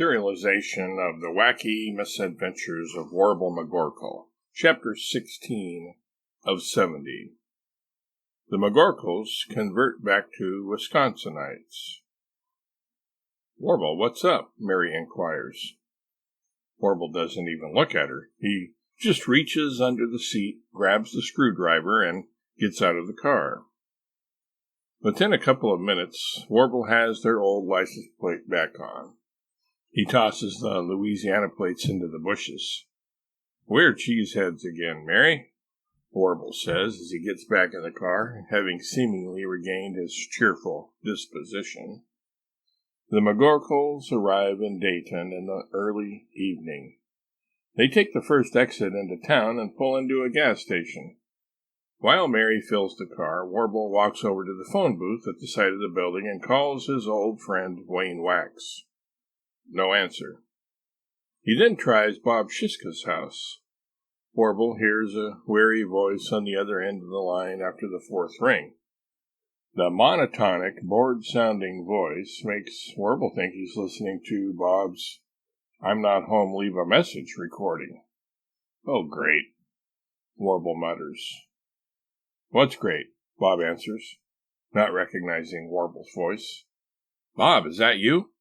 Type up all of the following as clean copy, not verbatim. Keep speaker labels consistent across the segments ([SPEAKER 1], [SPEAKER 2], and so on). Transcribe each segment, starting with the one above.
[SPEAKER 1] Serialization of the Wacky Misadventures of Warble McGorkle, Chapter 16 of 70. The McGorkles convert back to Wisconsinites. "Warble, what's up?" Mary inquires. Warble doesn't even look at her. He just reaches under the seat, grabs the screwdriver, and gets out of the car. Within a couple of minutes, Warble has their old license plate back on. He tosses the Louisiana plates into the bushes. "We're cheeseheads again, Mary," Warble says as he gets back in the car, having seemingly regained his cheerful disposition. The McGorkles arrive in Dayton in the early evening. They take the first exit into town and pull into a gas station. While Mary fills the car, Warble walks over to the phone booth at the side of the building and calls his old friend Wayne Wax. No answer. He then tries Bob Shiska's house. Warble hears a weary voice on the other end of the line after the fourth ring. The monotonic, bored-sounding voice makes Warble think he's listening to Bob's "I'm not home, leave a message" recording. "Oh, great," Warble mutters. "What's great?" Bob answers, not recognizing Warble's voice. "Bob, is that you?"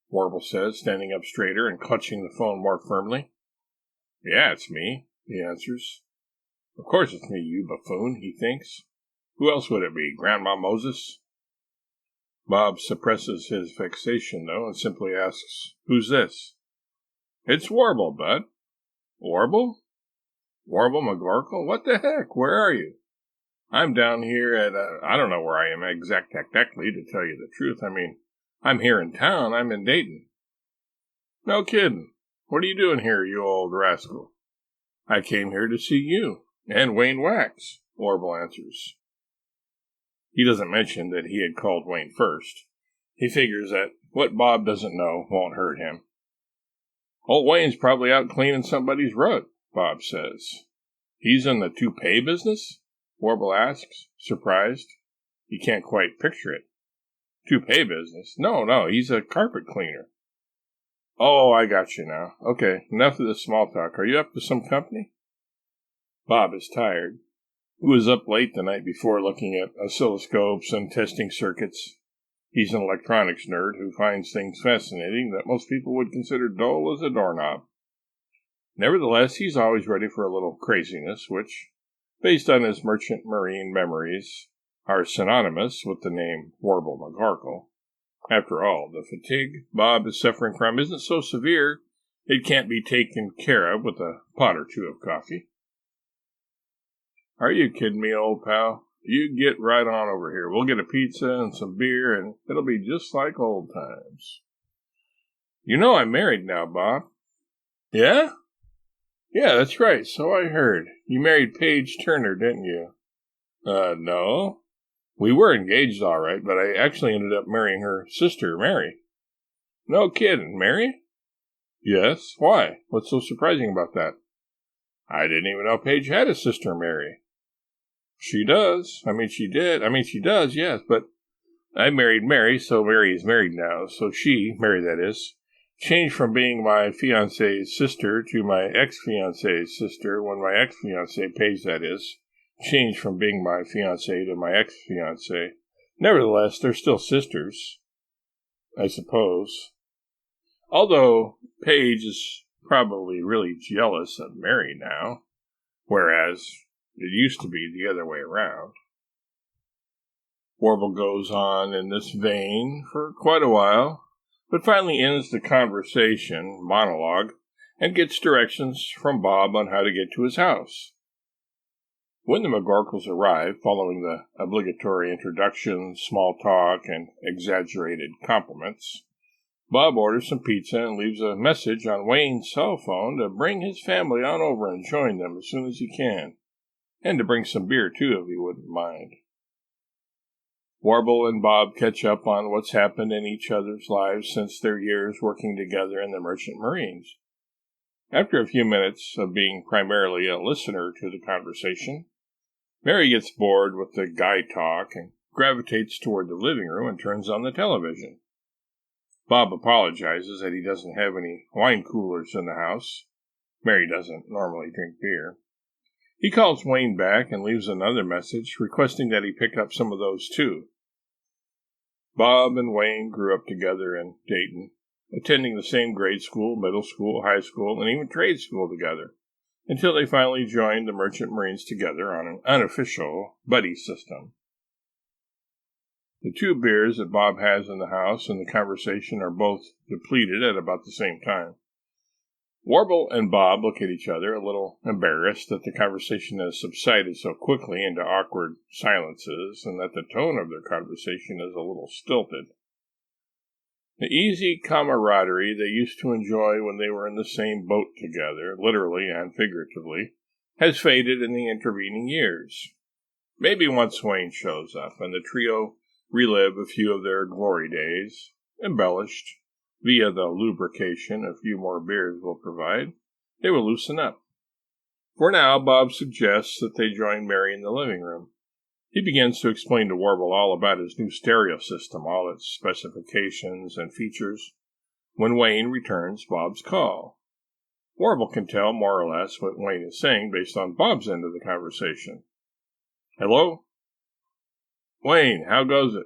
[SPEAKER 1] Warble says, standing up straighter and clutching the phone more firmly. "Yeah, it's me," he answers. "Of course it's me, you buffoon," he thinks. "Who else would it be, Grandma Moses?" Bob suppresses his vexation, though, and simply asks, "Who's this?" "It's Warble, bud." "Warble? Warble McGorkle? What the heck? Where are you?" "I'm down here at, I don't know where I am exactly, to tell you the truth. I'm here in town. I'm in Dayton." "No kidding. What are you doing here, you old rascal?" "I came here to see you and Wayne Wax," Warble answers. He doesn't mention that he had called Wayne first. He figures that what Bob doesn't know won't hurt him. "Old Wayne's probably out cleaning somebody's rug," Bob says. "He's in the toupee business?" Warble asks, surprised. He can't quite picture it. "Toupee business? No, he's a carpet cleaner." "Oh, I got you now. Okay, enough of this small talk. Are you up to some company?" Bob is tired. He was up late the night before looking at oscilloscopes and testing circuits. He's an electronics nerd who finds things fascinating that most people would consider dull as a doorknob. Nevertheless, he's always ready for a little craziness, which, based on his merchant marine memories, are synonymous with the name Warble McGorkle. After all, the fatigue Bob is suffering from isn't so severe it can't be taken care of with a pot or two of coffee. "Are you kidding me, old pal? You get right on over here. We'll get a pizza and some beer, and it'll be just like old times." "You know I'm married now, Bob." "Yeah? Yeah, that's right. So I heard. You married Paige Turner, didn't you?" No. We were engaged all right, but I actually ended up marrying her sister, Mary." "No kidding. Mary?" "Yes. Why? What's so surprising about that?" "I didn't even know Paige had a sister, Mary." "She does. She does, yes, but I married Mary, so Mary is married now. So she, Mary that is, changed from being my fiancé's sister to my ex-fiancé's sister when my ex-fiancé, Paige that is, changed from being my fiancé to my ex-fiancé. Nevertheless, they're still sisters, I suppose. Although Paige is probably really jealous of Mary now, whereas it used to be the other way around." Warble goes on in this vein for quite a while, but finally ends the monologue, and gets directions from Bob on how to get to his house. When the McGorkles arrive, following the obligatory introductions, small talk, and exaggerated compliments, Bob orders some pizza and leaves a message on Wayne's cell phone to bring his family on over and join them as soon as he can, and to bring some beer, too, if he wouldn't mind. Warble and Bob catch up on what's happened in each other's lives since their years working together in the Merchant Marines. After a few minutes of being primarily a listener to the conversation, Mary gets bored with the guy talk and gravitates toward the living room and turns on the television. Bob apologizes that he doesn't have any wine coolers in the house. Mary doesn't normally drink beer. He calls Wayne back and leaves another message requesting that he pick up some of those too. Bob and Wayne grew up together in Dayton, attending the same grade school, middle school, high school, and even trade school together, until they finally joined the Merchant Marines together on an unofficial buddy system. The 2 beers that Bob has in the house and the conversation are both depleted at about the same time. Warble and Bob look at each other, a little embarrassed that the conversation has subsided so quickly into awkward silences and that the tone of their conversation is a little stilted. The easy camaraderie they used to enjoy when they were in the same boat together, literally and figuratively, has faded in the intervening years. Maybe once Wayne shows up and the trio relive a few of their glory days, embellished via the lubrication a few more beers will provide, they will loosen up. For now, Bob suggests that they join Mary in the living room. He begins to explain to Warble all about his new stereo system, all its specifications and features, when Wayne returns Bob's call. Warble can tell more or less what Wayne is saying based on Bob's end of the conversation. Hello? Wayne, how goes it?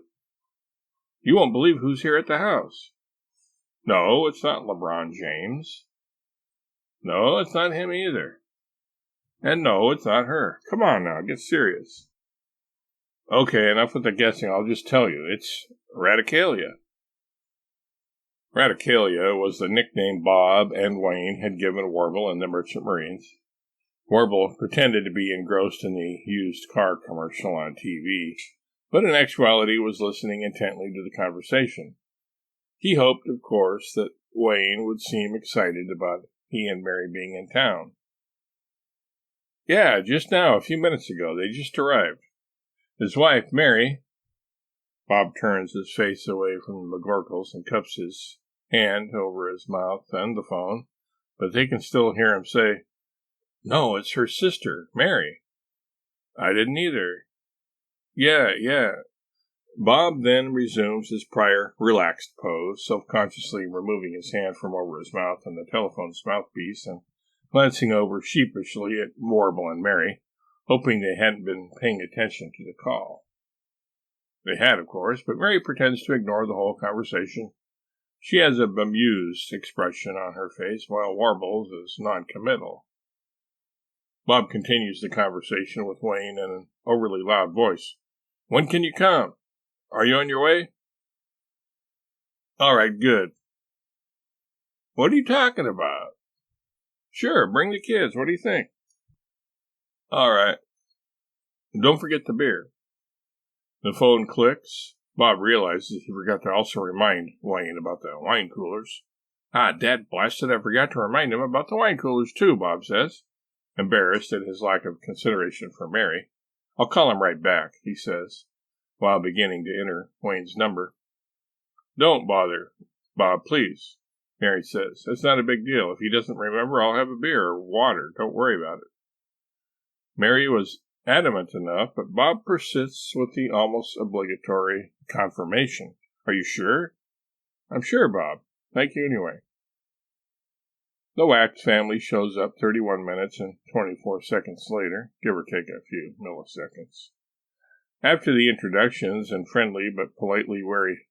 [SPEAKER 1] You won't believe who's here at the house. No, it's not LeBron James. No, it's not him either. And no, it's not her. Come on now, get serious. Okay, enough with the guessing. I'll just tell you. It's Radicalia. Radicalia was the nickname Bob and Wayne had given Warble and the Merchant Marines. Warble pretended to be engrossed in the used car commercial on TV, but in actuality was listening intently to the conversation. He hoped, of course, that Wayne would seem excited about he and Mary being in town. Yeah, just now, a few minutes ago. They just arrived. His wife, Mary... Bob turns his face away from the McGorkles and cups his hand over his mouth and the phone, but they can still hear him say, No, it's her sister, Mary. I didn't either. Yeah. Bob then resumes his prior relaxed pose, self-consciously removing his hand from over his mouth and the telephone's mouthpiece and glancing over sheepishly at Warble and Mary, hoping they hadn't been paying attention to the call. They had, of course, but Mary pretends to ignore the whole conversation. She has a bemused expression on her face, while Warble's is non-committal. Bob continues the conversation with Wayne in an overly loud voice. When can you come? Are you on your way? All right, good. What are you talking about? Sure, bring the kids. What do you think? All right. Don't forget the beer. The phone clicks. Bob realizes he forgot to also remind Wayne about the wine coolers. Dad blasted, I forgot to remind him about the wine coolers too, Bob says, embarrassed at his lack of consideration for Mary. I'll call him right back, he says, while beginning to enter Wayne's number. Don't bother, Bob, please, Mary says. It's not a big deal. If he doesn't remember, I'll have a beer or water. Don't worry about it. Mary was adamant enough, but Bob persists with the almost obligatory confirmation. Are you sure? I'm sure, Bob. Thank you anyway. The Wax family shows up 31 minutes and 24 seconds later, give or take a few milliseconds. After the introductions and friendly but politely wary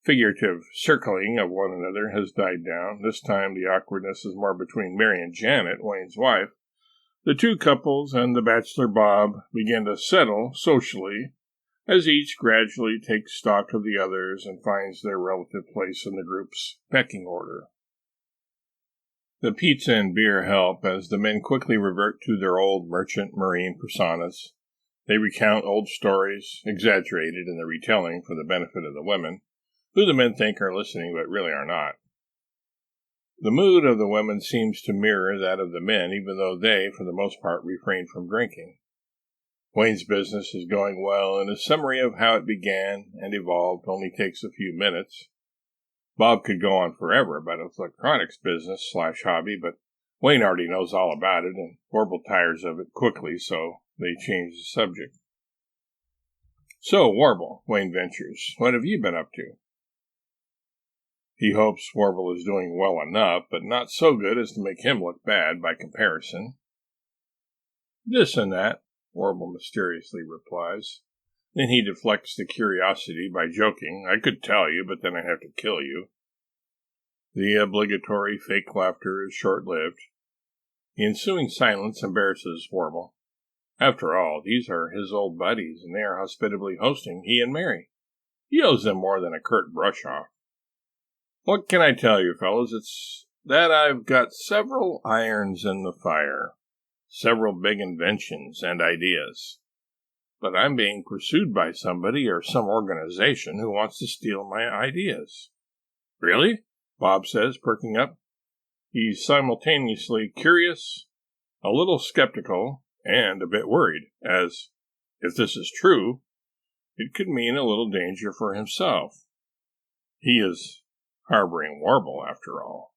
[SPEAKER 1] figurative circling of one another has died down, this time the awkwardness is more between Mary and Janet, Wayne's wife. The 2 couples and the bachelor Bob begin to settle socially as each gradually takes stock of the others and finds their relative place in the group's pecking order. The pizza and beer help as the men quickly revert to their old merchant marine personas. They recount old stories, exaggerated in the retelling for the benefit of the women, who the men think are listening but really are not. The mood of the women seems to mirror that of the men, even though they, for the most part, refrain from drinking. Wayne's business is going well, and a summary of how it began and evolved only takes a few minutes. Bob could go on forever about his electronics business / hobby, but Wayne already knows all about it, and Warble tires of it quickly, so they change the subject. So, Warble, Wayne ventures, what have you been up to? He hopes Warble is doing well enough, but not so good as to make him look bad by comparison. This and that, Warble mysteriously replies. Then he deflects the curiosity by joking, I could tell you, but then I'd have to kill you. The obligatory fake laughter is short-lived. The ensuing silence embarrasses Warble. After all, these are his old buddies, and they are hospitably hosting he and Mary. He owes them more than a curt brush-off. What can I tell you, fellows? It's that I've got several irons in the fire, several big inventions and ideas. But I'm being pursued by somebody or some organization who wants to steal my ideas. Really? Bob says, perking up. He's simultaneously curious, a little skeptical, and a bit worried, as, if this is true, it could mean a little danger for himself. He is harboring Warble, after all.